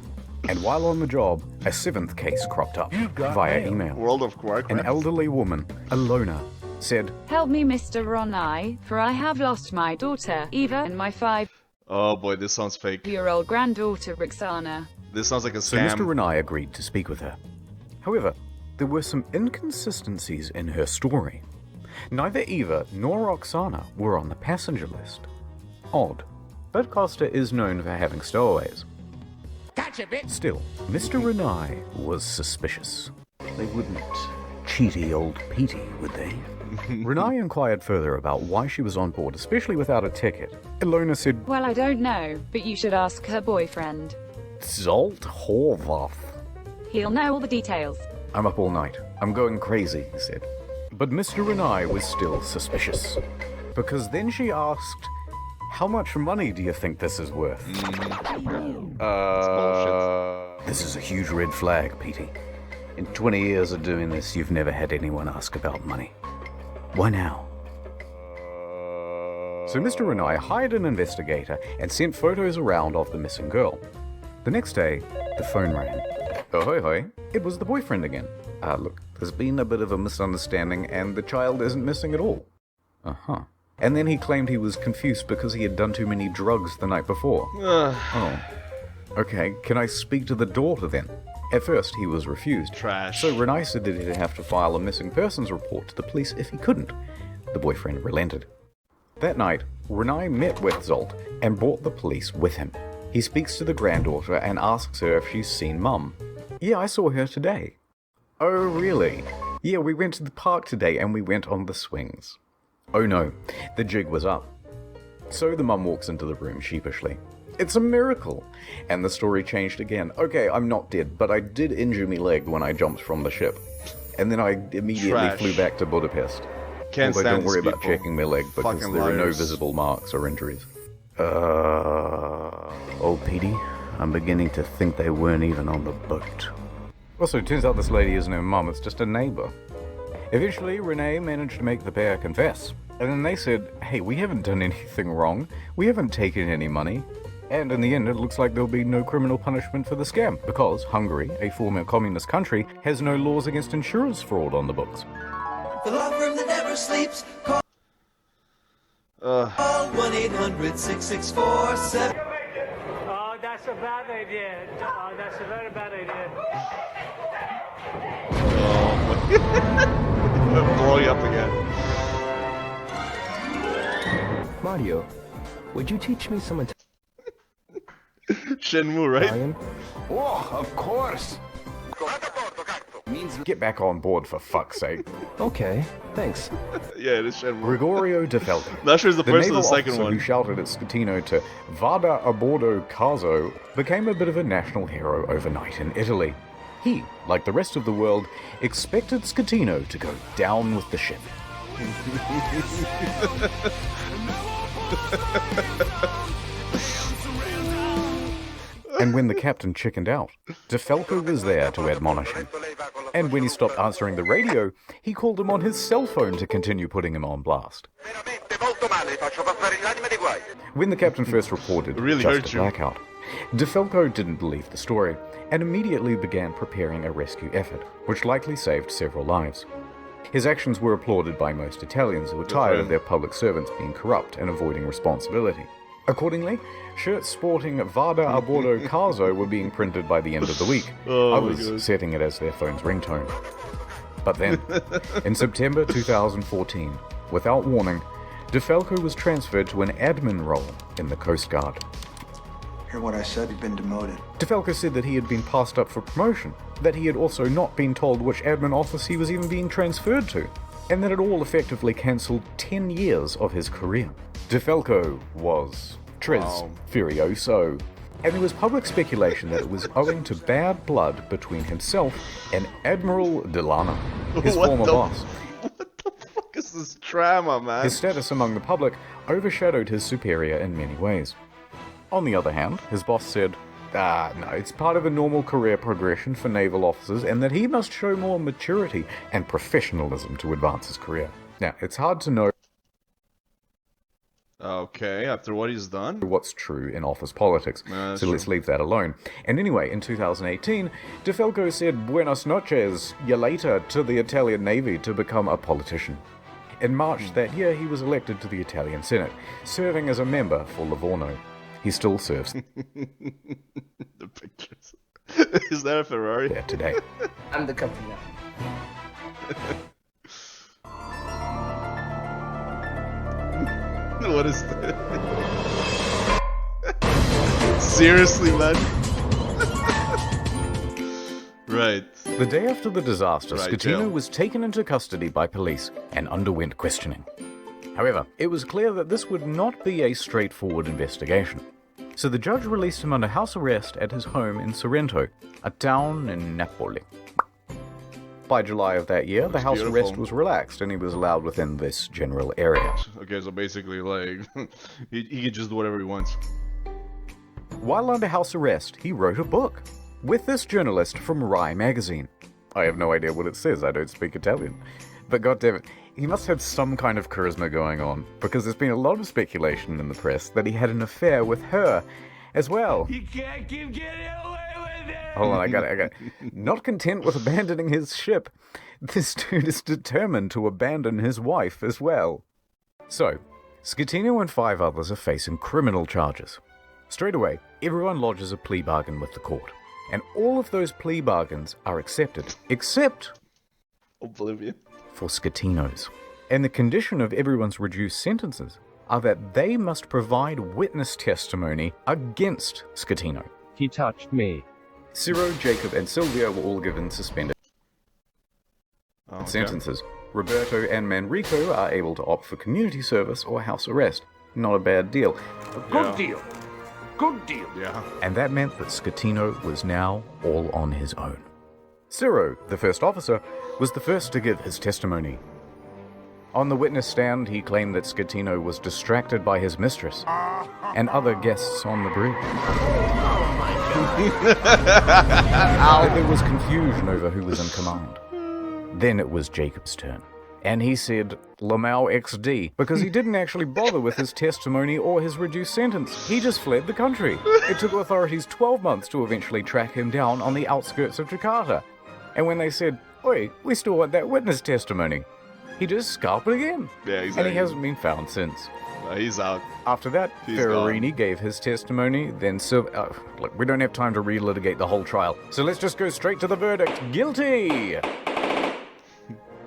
S2: And while on the job, a 7th case cropped up via email.
S1: World of Warcraft.
S2: An elderly woman, Alona, said,
S3: "Help me, Mr. Ronai, for I have lost my daughter, Eva, and my 5-year-old
S1: Oh boy, this sounds fake.
S3: granddaughter, Roxana."
S1: This sounds like a
S2: so
S1: scam.
S2: Mr. Rene agreed to speak with her. However, there were some inconsistencies in her story. Neither Eva nor Oksana were on the passenger list. Odd, but Costa is known for having stowaways. Still, Mr. Renai was suspicious. They wouldn't cheaty old Petey, would they? Renai inquired further about why she was on board, especially without a ticket. Ilona said,
S3: Well, I don't know, but you should ask her boyfriend.
S2: Zolt Horvath.
S3: He'll know all the details.
S2: I'm up all night. I'm going crazy, he said. But Mr. Renai was still suspicious. Because then she asked, how much money do you think this is worth? This is a huge red flag, Petey. In 20 years of doing this, you've never had anyone ask about money. Why now? So Mr. Renai hired an investigator and sent photos around of the missing girl. The next day, the phone rang. Oh, hoi hoi. It was the boyfriend again. Look, there's been a bit of a misunderstanding and the child isn't missing at all. Uh-huh. And then he claimed he was confused because he had done too many drugs the night before. Oh. Okay, can I speak to the daughter then? At first, he was refused.
S1: Trash.
S2: So Renai said that he'd have to file a missing persons report to the police if he couldn't. The boyfriend relented. That night, Renai met with Zolt and brought the police with him. He speaks to the granddaughter and asks her if she's seen Mum. Yeah, I saw her today. Oh, really? Yeah, we went to the park today and we went on the swings. Oh no, the jig was up. So the mum walks into the room sheepishly. It's a miracle! And the story changed again. Okay, I'm not dead, but I did injure my leg when I jumped from the ship. And then I immediately flew back to Budapest.
S1: Can't
S2: Although
S1: stand
S2: don't worry
S1: these
S2: about
S1: people.
S2: checking my leg because
S1: Fucking
S2: there are no
S1: liars.
S2: visible marks or injuries. Oh, Petey, I'm beginning to think they weren't even on the boat. Also, it turns out this lady isn't her mum, it's just a neighbour. Eventually, Renee managed to make the pair confess. And then they said, hey, we haven't done anything wrong. We haven't taken any money. And in the end, it looks like there'll be no criminal punishment for the scam, because Hungary, a former communist country, has no laws against insurance fraud on the books.
S4: The law firm that never sleeps. Call 1-800-6647.
S5: Oh, that's a bad idea. Oh, that's a very bad idea.
S1: I'm blowing up again.
S6: Mario, would you teach me some
S1: Shenmue, right?
S6: Italian?
S4: Oh, of course.
S2: Get back on board, for fuck's sake.
S6: Okay, thanks.
S1: Yeah, it is Shenmue.
S2: Gregorio de Falco.
S1: Not sure it's the first or
S2: naval
S1: the second
S2: officer
S1: one.
S2: who shouted at Scatino to Vada a bordo caso became a bit of a national hero overnight in Italy. He, like the rest of the world, expected Scatino to go down with the ship. And when the captain chickened out, De Falco was there to admonish him. And when he stopped answering the radio, he called him on his cell phone to continue putting him on blast. When the captain first reported
S1: really
S2: just
S1: hurt
S2: a
S1: you.
S2: blackout, De Falco didn't believe the story and immediately began preparing a rescue effort, which likely saved several lives. His actions were applauded by most Italians who were tired of their public servants being corrupt and avoiding responsibility. Accordingly, shirts sporting Vada a bordo caso were being printed by the end of the week, others setting it as their phone's ringtone. But then, in September 2014, without warning, De Falco was transferred to an admin role in the Coast Guard.
S13: Hear what I said? You've been demoted.
S2: De Falco said that he had been passed up for promotion, that he had also not been told which admin office he was even being transferred to, and that it all effectively cancelled 10 years of his career. De Falco was furioso, and there was public speculation that it was owing to bad blood between himself and Admiral Delano, his former boss.
S1: What the fuck is this drama, man?
S2: His status among the public overshadowed his superior in many ways. On the other hand, his boss said, no, it's part of a normal career progression for naval officers and that he must show more maturity and professionalism to advance his career. Now, it's hard to know
S1: Okay, after what he's done?
S2: what's true in office politics, so let's leave that alone. And anyway, in 2018, De Falco said Buenos noches, ya later, to the Italian Navy to become a politician. In March that year, he was elected to the Italian Senate, serving as a member for Livorno. He still serves
S1: The pictures. Is that a Ferrari?
S2: there today.
S7: I'm the captain now.
S1: What is this? Seriously, man? Right.
S2: The day after the disaster,
S1: Right,
S2: Scatino
S1: jail.
S2: was taken into custody by police and underwent questioning. However, it was clear that this would not be a straightforward investigation. So the judge released him under house arrest at his home in Sorrento, a town in Napoli. By July of that year, the house
S1: beautiful.
S2: arrest was relaxed and he was allowed within this general area.
S1: Okay, so basically, like, he can just do whatever he wants.
S2: While under house arrest, he wrote a book with this journalist from Rai magazine. I have no idea what it says, I don't speak Italian. But goddammit, he must have some kind of charisma going on, because there's been a lot of speculation in the press that he had an affair with her as well.
S4: You can't keep getting away with it!
S2: Hold on, I got it. Not content with abandoning his ship, this dude is determined to abandon his wife as well. So, Scatino and 5 others are facing criminal charges. Straight away, everyone lodges a plea bargain with the court. And all of those plea bargains are accepted, except
S1: Oblivion.
S2: for Scatino's. And the condition of everyone's reduced sentences are that they must provide witness testimony against Scatino.
S6: He touched me.
S2: Ciro, Jacob, and Silvia were all given suspended sentences. Roberto and Manrico are able to opt for community service or house arrest. Not a bad deal.
S4: Good deal. Good deal.
S1: Yeah.
S2: And that meant that Scatino was now all on his own. Ciro, the first officer, was the first to give his testimony. On the witness stand, he claimed that Scatino was distracted by his mistress and other guests on the bridge. That there was confusion over who was in command. Then it was Jacob's turn. And he said, Lamau XD, because he didn't actually bother with his testimony or his reduced sentence. He just fled the country. It took authorities 12 months to eventually track him down on the outskirts of Jakarta. And when they said, oi, we still want that witness testimony, he just scalped again.
S1: Yeah, exactly.
S2: And he hasn't been found since.
S1: He's out.
S2: After that,
S1: He's
S2: Ferrarini gave his testimony, then look, we don't have time to relitigate the whole trial, so let's just go straight to the verdict. Guilty!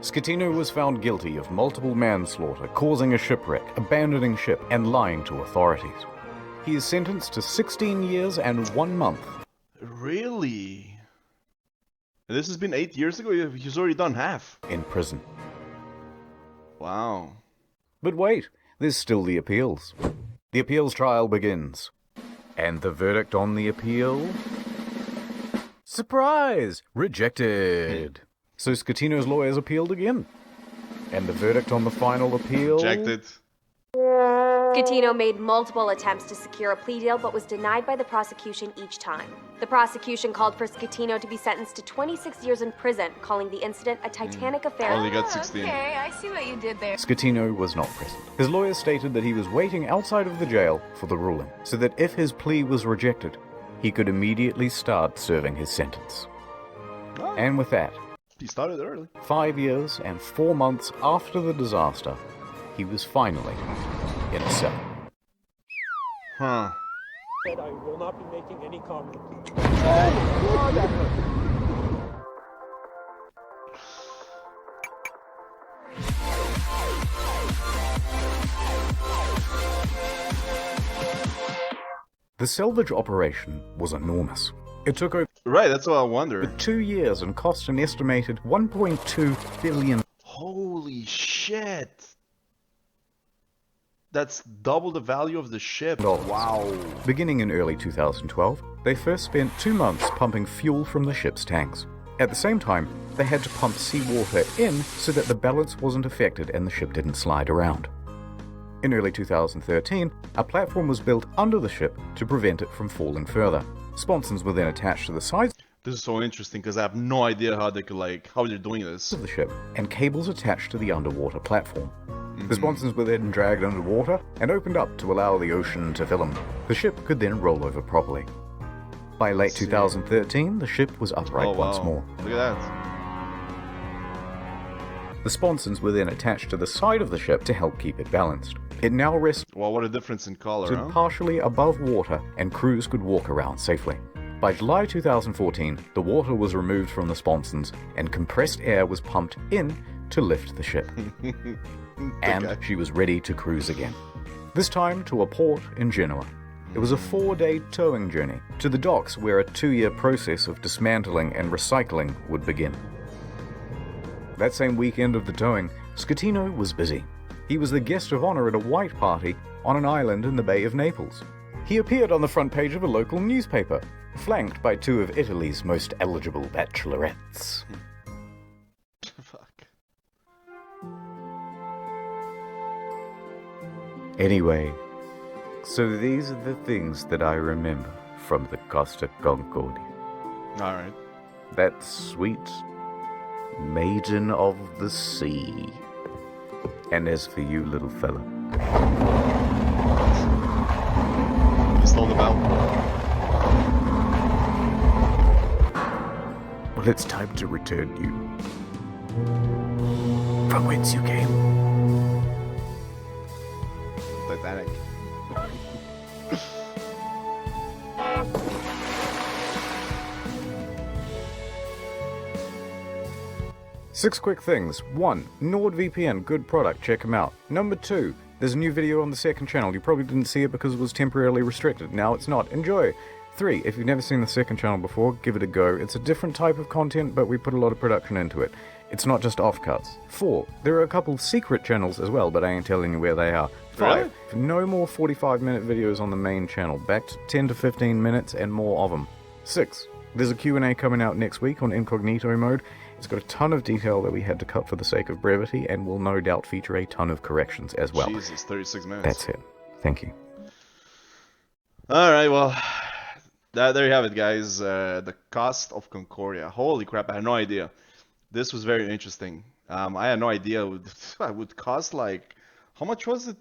S2: Scatino was found guilty of multiple manslaughter, causing a shipwreck, abandoning ship, and lying to authorities. He is sentenced to 16 years and 1 month.
S1: Really? And this has been 8 years ago? He's already done half.
S2: In prison.
S1: Wow.
S2: But wait, there's still the appeals. The appeals trial begins. And the verdict on the appeal? Surprise! Rejected. So Scatino's lawyers appealed again. And the verdict on the final appeal?
S1: Rejected.
S7: Scatino made multiple attempts to secure a plea deal but was denied by the prosecution each time. The prosecution called for Scatino to be sentenced to 26 years in prison, calling the incident a titanic affair.
S1: Only got 16.
S7: Okay, I see what you did there.
S2: Scatino was not present. His lawyers stated that he was waiting outside of the jail for the ruling, so that if his plea was rejected, he could immediately start serving his sentence.
S1: Oh.
S2: And with that,
S1: He started early.
S2: 5 years and 4 months after the disaster, he was finally in a cell.
S1: Huh.
S5: But I will not be making any comment.
S2: The salvage operation was enormous. It took over
S1: Right, that's what I wonder.
S2: 2 years and cost an estimated $1.2 billion.
S1: Holy shit. That's double the value of the ship. Wow.
S2: Beginning in early 2012, they first spent 2 months pumping fuel from the ship's tanks. At the same time, they had to pump seawater in so that the balance wasn't affected and the ship didn't slide around. In early 2013, a platform was built under the ship to prevent it from falling further. Sponsons were then attached to the sides
S1: This is so interesting because I have no idea how they could, how they're doing this.
S2: of the ship, and cables attached to the underwater platform. The sponsons were then dragged underwater and opened up to allow the ocean to fill them. The ship could then roll over properly. By late 2013, the ship was upright once more.
S1: Look at that.
S2: The sponsons were then attached to the side of the ship to help keep it balanced. It now rested
S1: Well, what a difference in color, huh?
S2: partially above water, and crews could walk around safely. By July 2014, the water was removed from the sponsons and compressed air was pumped in to lift the ship. And she was ready to cruise again. This time to a port in Genoa. It was a 4-day towing journey to the docks where a 2-year process of dismantling and recycling would begin. That same weekend of the towing, Schettino was busy. He was the guest of honor at a white party on an island in the Bay of Naples. He appeared on the front page of a local newspaper, flanked by 2 of Italy's most eligible bachelorettes.
S1: Fuck.
S2: Anyway, so these are the things that I remember from the Costa Concordia.
S1: Alright.
S2: That sweet maiden of the sea. And as for you, little fella.
S1: You stole the bell.
S2: Well, it's time to return you. From whence you came.
S1: Titanic.
S2: 6 quick things. 1. NordVPN, good product, check them out. Number 2. There's a new video on the second channel. You probably didn't see it because it was temporarily restricted. Now it's not. Enjoy! 3. If you've never seen the second channel before, give it a go. It's a different type of content, but we put a lot of production into it. It's not just offcuts. 4. There are a couple secret channels as well, but I ain't telling you where they are. 5.
S1: Really?
S2: No more 45-minute videos on the main channel. Back to 10 to 15 minutes and more of them. 6. There's a Q&A coming out next week on incognito mode. It's got a ton of detail that we had to cut for the sake of brevity, and will no doubt feature a ton of corrections as well.
S1: Jesus, 36 minutes.
S2: That's it. Thank you.
S1: Alright, well, there you have it, guys. The Cost of Concordia. Holy crap, I had no idea. This was very interesting. I had no idea it would cost, like, how much was it?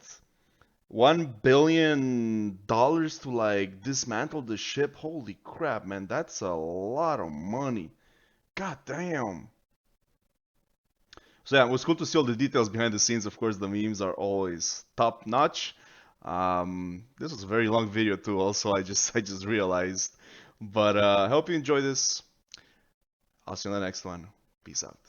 S1: $1 billion to, like, dismantle the ship. Holy crap, man, that's a lot of money. God damn. So yeah, it was cool to see all the details behind the scenes. Of course, the memes are always top notch. This was a very long video too. Also, I just realized. But I hope you enjoy this. I'll see you in the next one. Peace out.